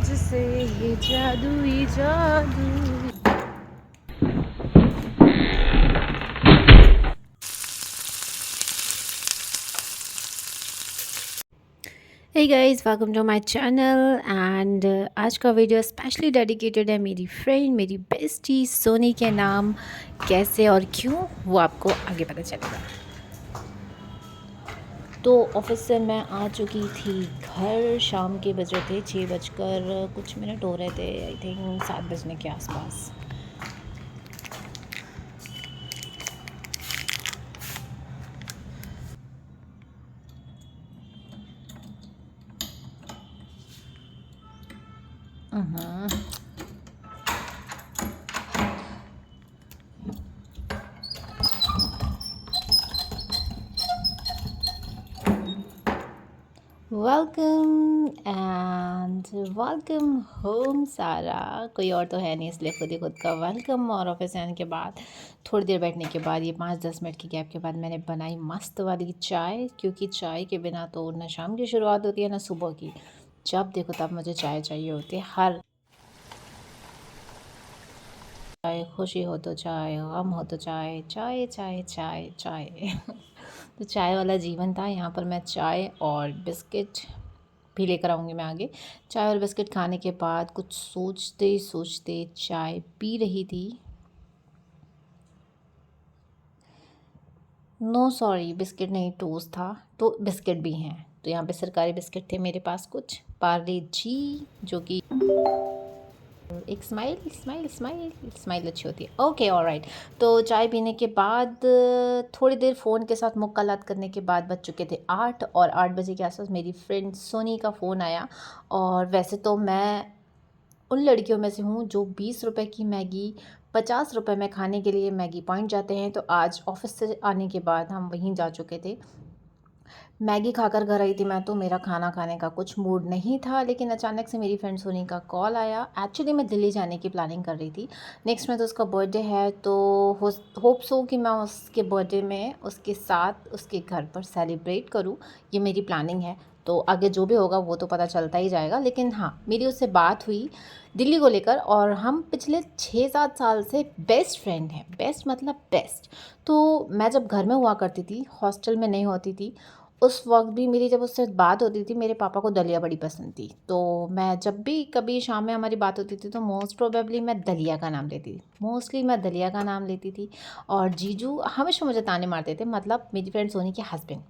मुझसे ये जादुई जादू। Hey guys, welcome to my channel and आज का वीडियो स्पेशली डेडिकेटेड है मेरी फ्रेंड, मेरी बेस्टी सोनी के नाम। कैसे और क्यों वो आपको आगे पता चलेगा। तो ऑफिस से मैं आ चुकी थी घर। शाम के बज रहे थे 6 बजकर कुछ मिनट हो रहे थे, आई थिंक 7 बजने के आसपास। वेलकम एंड वेलकम होम सारा। कोई और तो है नहीं, इसलिए खुद ही खुद का वेलकम। और ऑफिस आने के बाद थोड़ी देर बैठने के बाद, ये 5-10 मिनट की गैप के बाद, मैंने बनाई मस्त वाली चाय, क्योंकि चाय के बिना तो ना शाम की शुरुआत होती है ना सुबह की। जब देखो तब मुझे चाय चाहिए होती है। हर चाय, खुशी हो तो चाय, गम हो तो चाय, चाय चाय चाय चाय। तो चाय वाला जीवन था यहाँ पर। मैं चाय और बिस्किट भी लेकर आऊँगी मैं आगे। चाय और बिस्किट खाने के बाद कुछ सोचते सोचते चाय पी रही थी। नो सॉरी, बिस्किट नहीं, टोस्ट था। तो बिस्किट भी हैं, तो यहाँ पे सरकारी बिस्किट थे मेरे पास कुछ पार्ले जी, जो कि एक स्माइल स्माइल स्माइल स्माइल अच्छी होती है। Okay, alright. तो चाय पीने के बाद थोड़ी देर फ़ोन के साथ मुक्कालात करने के बाद बज चुके थे 8, और 8 बजे के आसपास मेरी फ्रेंड सोनी का फ़ोन आया। और वैसे तो मैं उन लड़कियों में से हूँ जो 20 रुपए की मैगी 50 रुपए में खाने के लिए मैगी पॉइंट जाते हैं। तो आज ऑफिस से आने के बाद हम वहीं जा चुके थे। मैगी खाकर घर आई थी मैं, तो मेरा खाना खाने का कुछ मूड नहीं था। लेकिन अचानक से मेरी फ्रेंड सोनी का कॉल आया। एक्चुअली मैं दिल्ली जाने की प्लानिंग कर रही थी। नेक्स्ट में तो उसका बर्थडे है, तो होप सो कि मैं उसके बर्थडे में उसके साथ उसके घर पर सेलिब्रेट करूं। ये मेरी प्लानिंग है। तो आगे जो भी होगा वो तो पता चलता ही जाएगा। लेकिन हाँ, मेरी उससे बात हुई दिल्ली को लेकर, और हम पिछले 6-7 साल से बेस्ट फ्रेंड हैं। बेस्ट मतलब बेस्ट। तो मैं जब घर में हुआ करती थी, हॉस्टल में नहीं होती थी, उस वक़्त भी मेरी जब उससे बात होती थी, मेरे पापा को दलिया बड़ी पसंद थी। तो मैं जब भी कभी शाम में हमारी बात होती थी, तो मोस्ट प्रोबेबली मैं दलिया का नाम लेती थी। मोस्टली मैं दलिया का नाम लेती थी। और जीजू हमेशा मुझे ताने मारते थे, मतलब मेरी फ्रेंड सोनी के हस्बैंड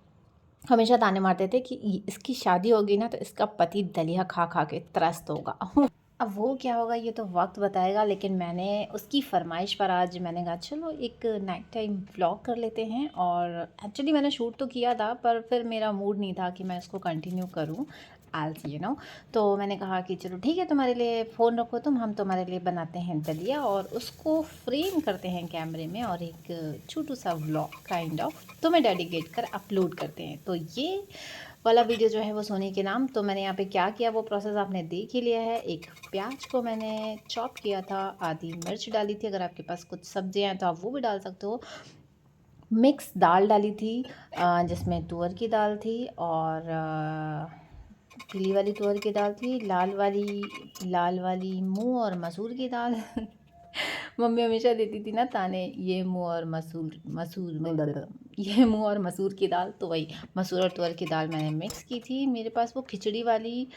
हमेशा ताने मारते थे कि इसकी शादी होगी ना, तो इसका पति दलिया खा खा के त्रस्त होगा। अब वो क्या होगा ये तो वक्त बताएगा। लेकिन मैंने उसकी फरमाइश पर आज मैंने कहा चलो एक नाइट टाइम व्लॉग कर लेते हैं। और एक्चुअली मैंने शूट तो किया था, पर फिर मेरा मूड नहीं था कि मैं इसको कंटिन्यू करूं, एज यू नो। तो मैंने कहा कि चलो ठीक है, तुम्हारे लिए फ़ोन रखो तुम, हम तुम्हारे लिए बनाते हैं दलिया और उसको फ्रेम करते हैं कैमरे में, और एक छोटू सा व्लॉग काइंड ऑफ तुम्हें डेडिकेट कर अपलोड करते हैं। तो ये वाला वीडियो जो है वो सोनी के नाम। तो मैंने यहाँ पे क्या किया वो प्रोसेस आपने देख ही लिया है। एक प्याज को मैंने चॉप किया था, आधी मिर्च डाली थी, अगर आपके पास कुछ सब्जियाँ हैं तो आप वो भी डाल सकते हो। मिक्स दाल डाली थी, जिसमें तुअर की दाल थी, और पीली वाली तुअर की दाल थी, लाल वाली मूंग और मसूर की दाल। मम्मी हमेशा देती थी ना ताने, ये मूंग और मसूर ये मूंग और मसूर की दाल। तो वही मसूर और तुअर की दाल मैंने मिक्स की थी। मेरे पास वो खिचड़ी वाली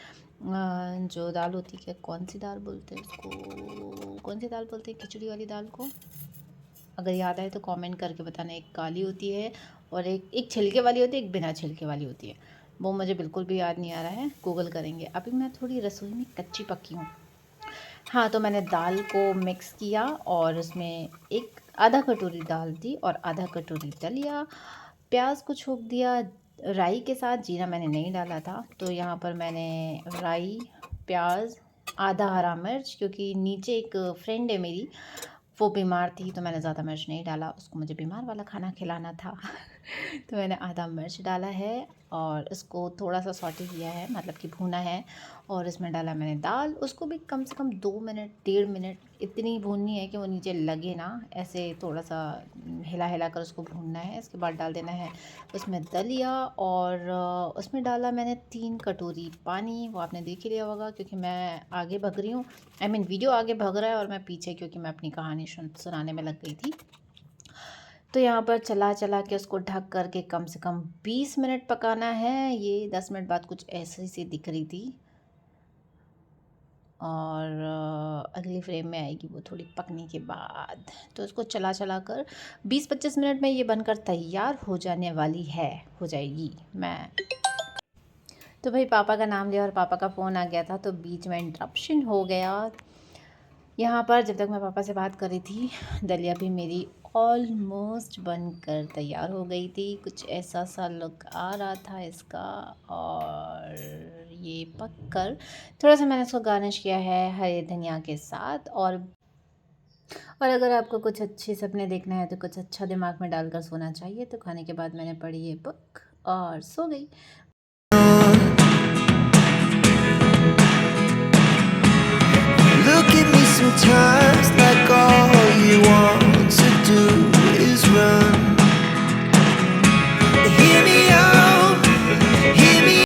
जो दाल होती है, कौन सी दाल बोलते हैं उसको, कौन सी दाल बोलते हैं खिचड़ी वाली दाल को, अगर याद आए तो कमेंट करके बताना। एक काली होती है और एक छिलके वाली होती है, एक बिना छिलके वाली होती है। वो मुझे बिल्कुल भी याद नहीं आ रहा है, गूगल करेंगे। अभी मैं थोड़ी रसोई में कच्ची पक्की हूँ। हाँ, तो मैंने दाल को मिक्स किया और उसमें एक आधा कटोरी दाल दी और आधा कटोरी दलिया। प्याज को छोंक दिया राई के साथ, जीरा मैंने नहीं डाला था। तो यहाँ पर मैंने राई, प्याज, आधा हरा मिर्च, क्योंकि नीचे एक फ्रेंड है मेरी, वो बीमार थी, तो मैंने ज़्यादा मिर्च नहीं डाला, उसको मुझे बीमार वाला खाना खिलाना था। तो मैंने आधा मिर्च डाला है और इसको थोड़ा सा सॉटे किया है, मतलब कि भूना है। और इसमें डाला मैंने दाल, उसको भी कम से कम 2 मिनट 1.5 मिनट इतनी भूननी है कि वो नीचे लगे ना, ऐसे थोड़ा सा हिला हिला कर उसको भूनना है। इसके बाद डाल देना है उसमें दलिया, और उसमें डाला मैंने 3 कटोरी पानी। वो आपने देख ही लिया होगा क्योंकि मैं आगे भग रही हूँ, आई मीन वीडियो आगे भग रहा है और मैं पीछे, क्योंकि मैं अपनी कहानी सुनाने में लग गई थी। तो यहाँ पर चला चला के उसको ढक कर के कम से कम 20 मिनट पकाना है। ये 10 मिनट बाद कुछ ऐसे सी दिख रही थी, और अगली फ्रेम में आएगी वो थोड़ी पकने के बाद। तो उसको चला चला कर 20-25 मिनट में ये बनकर तैयार हो जाने वाली है, हो जाएगी। मैं तो भाई पापा का नाम लिया और पापा का फ़ोन आ गया था, तो बीच में इंटरप्शन हो गया। यहाँ पर जब तक मैं पापा से बात कर रही थी, दलिया भी मेरी ऑलमोस्ट बनकर तैयार हो गई थी। कुछ ऐसा सा लुक आ रहा था इसका, और ये पककर थोड़ा सा मैंने इसको गार्निश किया है हरे धनिया के साथ। और अगर आपको कुछ अच्छे सपने देखना है तो कुछ अच्छा दिमाग में डालकर सोना चाहिए। तो खाने के बाद मैंने पढ़ी ये बुक और सो गई।